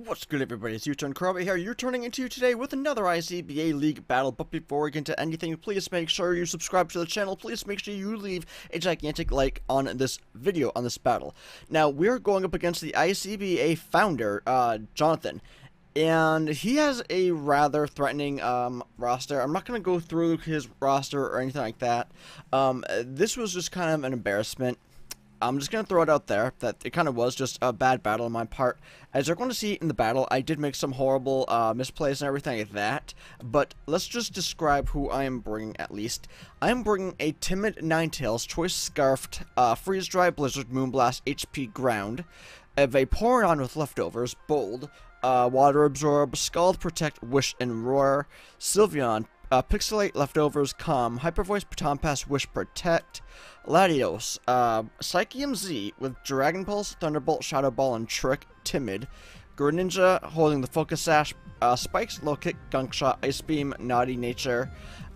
What's good, everybody? It's UturnCrobat here. You're turning into you today with another ICBA League battle. But before we get into anything, please make sure you subscribe to the channel. Please make sure you leave a gigantic like on this video, on this battle. Now, we're going up against the ICBA founder, Jonathan. And he has a rather threatening roster. I'm not going to go through his roster or anything like that. This was just kind of an embarrassment. I'm just going to throw it out there that it kind of was just a bad battle on my part. As you're going to see in the battle, I did make some horrible misplays and everything like that. But let's just describe who I am bringing at least. I am bringing a Timid Ninetales, Choice Scarfed, Freeze Dry, Blizzard, Moonblast, HP Ground, a Vaporeon with Leftovers, Bold, Water Absorb, Scald, Protect, Wish, and Roar, Sylveon, Pixelate, Leftovers, Calm, Hyper Voice, Baton Pass, Wish, Protect, Latios, Psychium Z with Dragon Pulse, Thunderbolt, Shadow Ball, and Trick, Timid, Greninja holding the Focus Sash, Spikes, Low Kick, Gunk Shot, Ice Beam, Naughty Nature,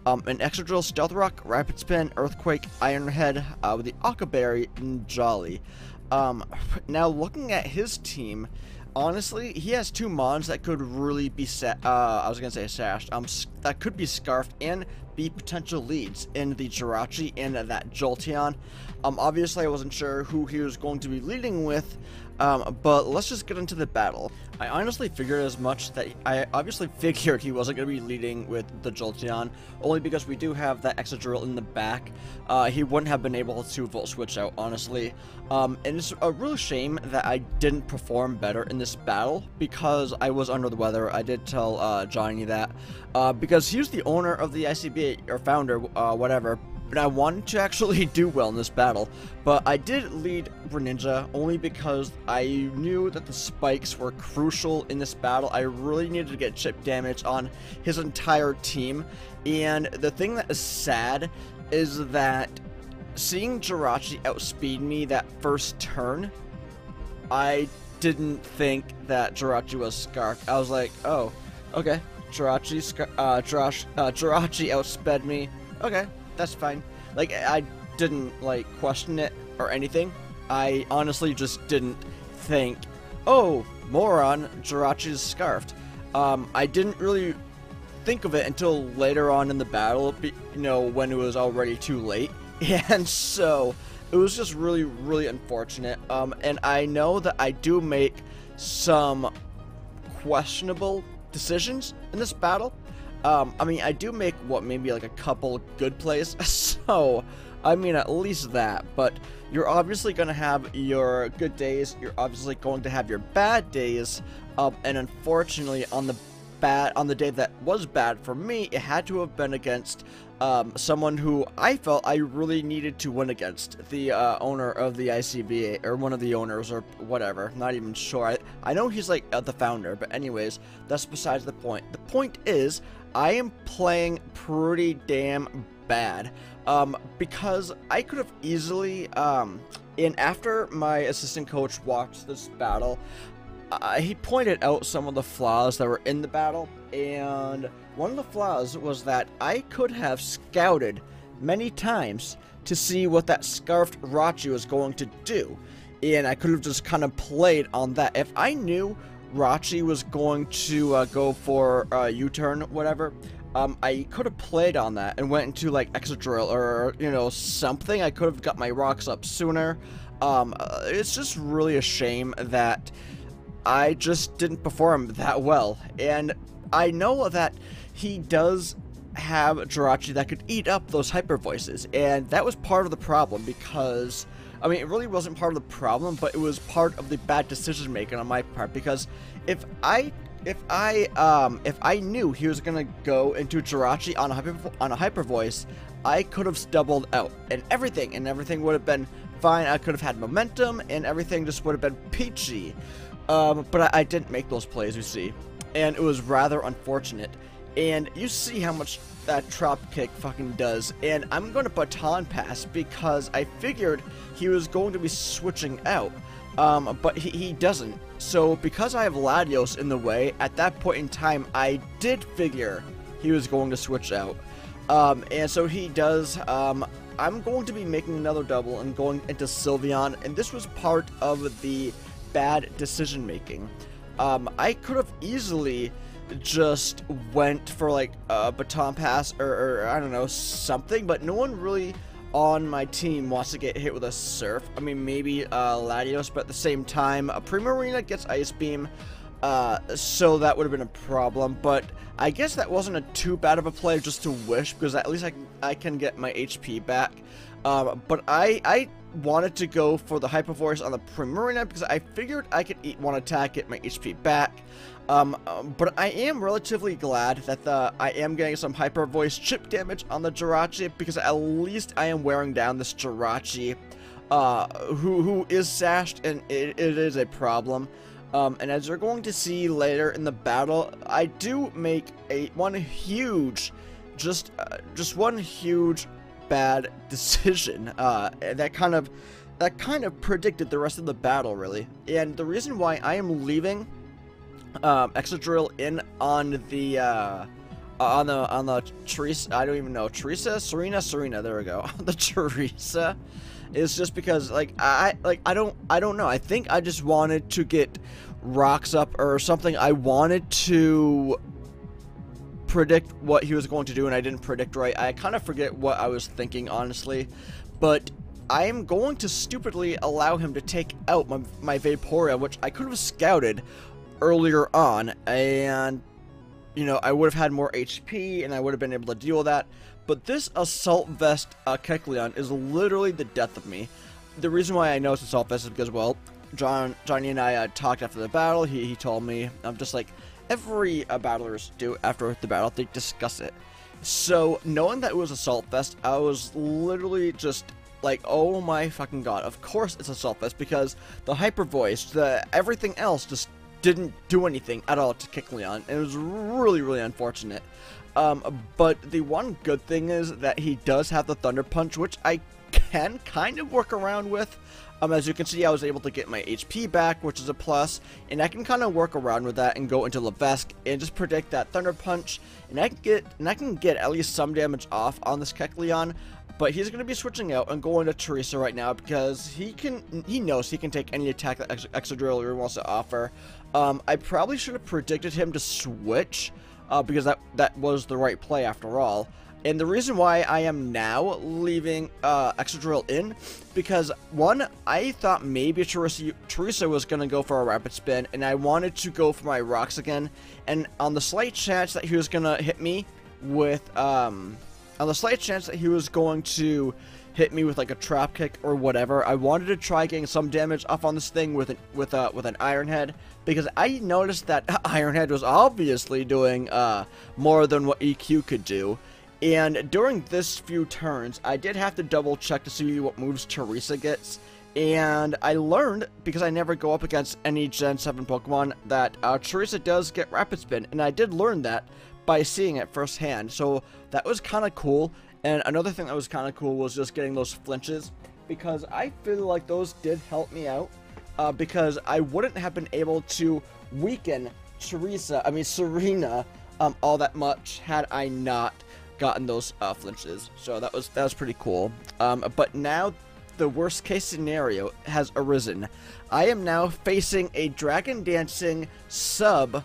an Excadrill, Stealth Rock, Rapid Spin, Earthquake, Iron Head, with the Okaberry, and Jolly. Now looking at his team, honestly, he has two mons that could really be I was gonna say sashed. That could be scarfed and be potential leads in the Jirachi and that Jolteon. Obviously, I wasn't sure who he was going to be leading with, but let's just get into the battle. I honestly figured as much. That I obviously figured he wasn't going to be leading with the Jolteon, only because we do have that Excadrill in the back. He wouldn't have been able to Volt Switch out, honestly. And it's a real shame that I didn't perform better in this battle, because I was under the weather. I did tell Johnny that, because he was the owner of the ICBA, or founder, whatever. But I wanted to actually do well in this battle, but I did lead Greninja only because I knew that the spikes were crucial in this battle. I really needed to get chip damage on his entire team, and the thing that is sad is that seeing Jirachi outspeed me that first turn, I didn't think that Jirachi was scarfed. I was like, oh, okay, Jirachi outsped me, okay. That's fine. Like, I didn't, like, question it or anything. I honestly just didn't think, oh, moron, Jirachi's scarfed. I didn't really think of it until later on in the battle, you know, when it was already too late. And so, it was just really, really unfortunate. And I know that I do make some questionable decisions in this battle. I mean, I do make, what, maybe like a couple good plays, so, I mean, at least that, but you're obviously going to have your good days, you're obviously going to have your bad days, and unfortunately, on the day that was bad for me, it had to have been against, someone who I felt I really needed to win against, the, owner of the ICBA, or one of the owners, or whatever, not even sure. I know he's, like, the founder, but anyways, that's besides the point. The point is, I am playing pretty damn bad, because I could have easily, and after my assistant coach watched this battle, he pointed out some of the flaws that were in the battle, and one of the flaws was that I could have scouted many times to see what that scarfed Rachi was going to do, and I could have just kind of played on that. If I knew Rachi was going to go for U-turn, whatever, I could have played on that and went into like Excadrill or, you know, something. I could have got my rocks up sooner. It's just really a shame that I just didn't perform that well. And I know that he does have Jirachi that could eat up those hyper voices, and that was part of the problem, because I mean, it really wasn't part of the problem, but it was part of the bad decision making on my part, because if I knew he was gonna go into Jirachi on a hyper voice, I could have doubled out and everything would have been fine. I could have had momentum and everything just would have been peachy. But I didn't make those plays, you see, and it was rather unfortunate. And you see how much that drop kick fucking does, and I'm going to Baton Pass because I figured he was going to be switching out, but he doesn't. So because I have Latios in the way, at that point in time, I did figure he was going to switch out, and so he does. I'm going to be making another double and going into Sylveon, and this was part of the bad decision making. I could have easily just went for like a baton pass or I don't know, something, but no one really on my team wants to get hit with a surf. I mean, maybe Latios, but at the same time, a Primarina gets Ice Beam, so that would have been a problem. But I guess that wasn't a too bad of a play just to wish, because at least I can get my HP back. But I wanted to go for the Hyper Voice on the Primarina because I figured I could eat one attack, get my HP back. But I am relatively glad that I am getting some Hyper Voice chip damage on the Jirachi, because at least I am wearing down this Jirachi, who is sashed, and it is a problem. And as you're going to see later in the battle, I do make one huge bad decision that kind of predicted the rest of the battle, really. And the reason why I am leaving Excadrill in on the Teresa, I don't even know, Serena, there we go. The Teresa is just because I don't know. I think I just wanted to get rocks up or something. I wanted to predict what he was going to do, and I didn't predict right. I kind of forget what I was thinking, honestly, but I am going to stupidly allow him to take out my Vaporeon, which I could have scouted earlier on, and you know, I would have had more HP and I would have been able to deal with that. But this Assault Vest Kecleon is literally the death of me. The reason why I know it's Assault Vest is because, well, Johnny and I talked after the battle. He told me, I'm just like every battlers do after the battle, they discuss it. So knowing that it was Assault Vest, I was literally just like, oh my fucking god, of course it's Assault Vest, because the Hyper Voice, everything else just didn't do anything at all to Kecleon. It was really, really unfortunate. But the one good thing is that he does have the Thunder Punch, which I can kind of work around with. As you can see, I was able to get my HP back, which is a plus, and I can kind of work around with that and go into Levesk and just predict that Thunder Punch, and I can get at least some damage off on this Kecleon. But he's going to be switching out and going to Teresa right now because he knows he can take any attack that Excadrill wants to offer. I probably should have predicted him to switch because that was the right play after all. And the reason why I am now leaving Excadrill in, because one, I thought maybe Teresa was going to go for a Rapid Spin, and I wanted to go for my Rocks again. And on the slight chance that he was going to hit me with, like a Trap Kick or whatever, I wanted to try getting some damage off on this thing with an Iron Head, because I noticed that Iron Head was obviously doing more than what EQ could do. And during this few turns, I did have to double check to see what moves Teresa gets. And I learned, because I never go up against any Gen 7 Pokemon, that Teresa does get Rapid Spin. And I did learn that by seeing it firsthand. So that was kind of cool. And another thing that was kind of cool was just getting those flinches, because I feel like those did help me out. Because I wouldn't have been able to weaken Serena all that much had I not gotten those flinches. So that was pretty cool. But now the worst case scenario has arisen. I am now facing a Dragon Dancing sub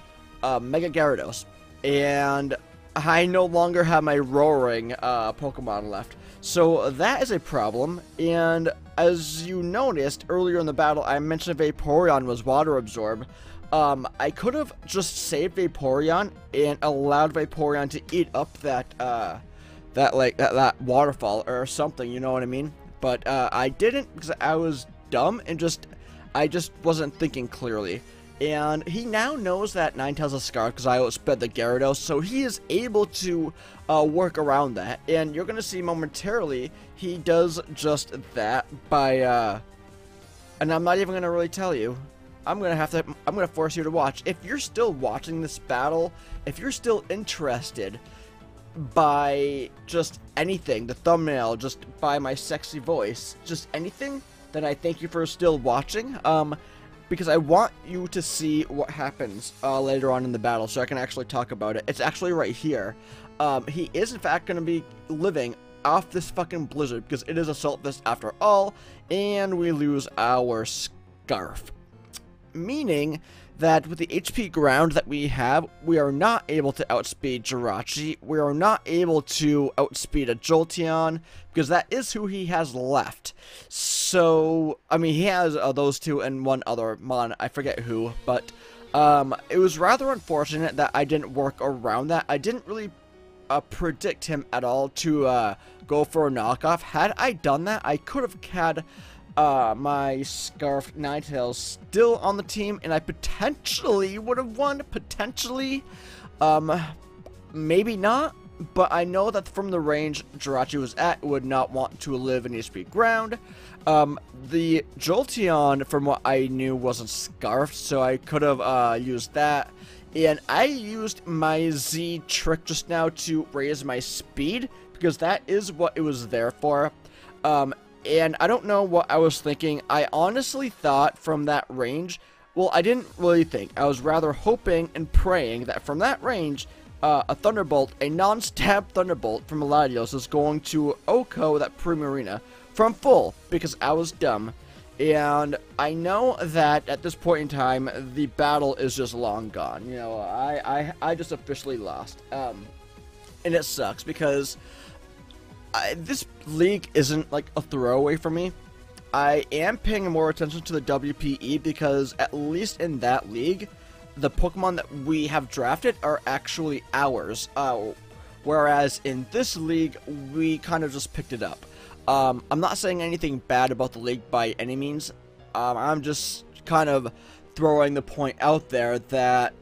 Mega Gyarados, and I no longer have my Roaring Pokemon left. So that is a problem. And as you noticed earlier in the battle, I mentioned Vaporeon was Water Absorb. I could have just saved Vaporeon and allowed Vaporeon to eat up that waterfall or something, you know what I mean? But I didn't, because I was dumb and I just wasn't thinking clearly. And he now knows that Ninetales is Scarf because I outsped the Gyarados, so he is able to work around that. And you're gonna see momentarily he does just that by and I'm not even gonna really tell you. I'm gonna force you to watch. If you're still watching this battle, if you're still interested by just anything, the thumbnail, just by my sexy voice, just anything, then I thank you for still watching. Because I want you to see what happens later on in the battle, so I can actually talk about it. It's actually right here. He is in fact going to be living off this fucking blizzard, because it is Assault Vest after all, and we lose our Scarf. Meaning that with the HP ground that we have, we are not able to outspeed Jirachi. We are not able to outspeed a Jolteon, because that is who he has left. So, I mean, he has those two and one other mon, I forget who, but it was rather unfortunate that I didn't work around that. I didn't really predict him at all to go for a knockoff. Had I done that, I could have had my Scarf Ninetales still on the team, and I potentially would have won. Potentially, maybe not, but I know that from the range Jirachi was at, would not want to live in HP ground. The Jolteon, from what I knew, wasn't Scarfed, so I could have used that. And I used my Z trick just now to raise my speed, because that is what it was there for. And I don't know what I was thinking. I honestly thought from that range, well, I didn't really think. I was rather hoping and praying that from that range, a Thunderbolt, a non-stab Thunderbolt from Latios is going to OHKO that Primarina from full, because I was dumb. And I know that at this point in time, the battle is just long gone. You know, I just officially lost. And it sucks, because this league isn't like a throwaway for me. I am paying more attention to the WPE, because at least in that league, the Pokemon that we have drafted are actually ours. Whereas in this league, we kind of just picked it up. I'm not saying anything bad about the league by any means. I'm just kind of throwing the point out there that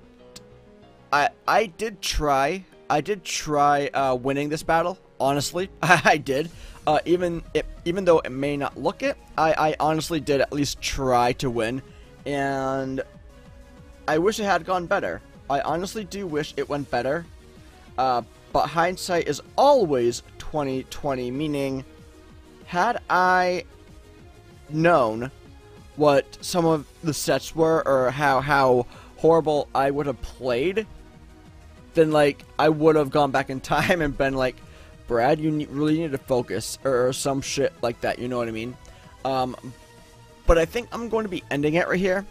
I did try winning this battle. Honestly, I did. Even though it may not look it, I honestly did at least try to win, and I wish it had gone better. I honestly do wish it went better. But hindsight is always 20/20, meaning had I known what some of the sets were, or how horrible I would have played, then like I would have gone back in time and been like, Brad, you really need to focus, or some shit like that, you know what I mean? But I think I'm going to be ending it right here.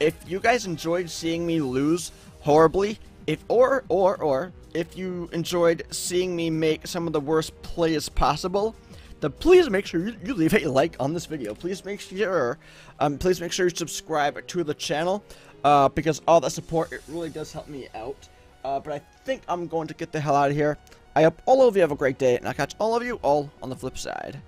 If you guys enjoyed seeing me lose horribly, or if you enjoyed seeing me make some of the worst plays possible, then please make sure you leave a like on this video. Please make sure you subscribe to the channel, because all that support, it really does help me out. But I think I'm going to get the hell out of here. I hope all of you have a great day, and I'll catch all of you all on the flip side.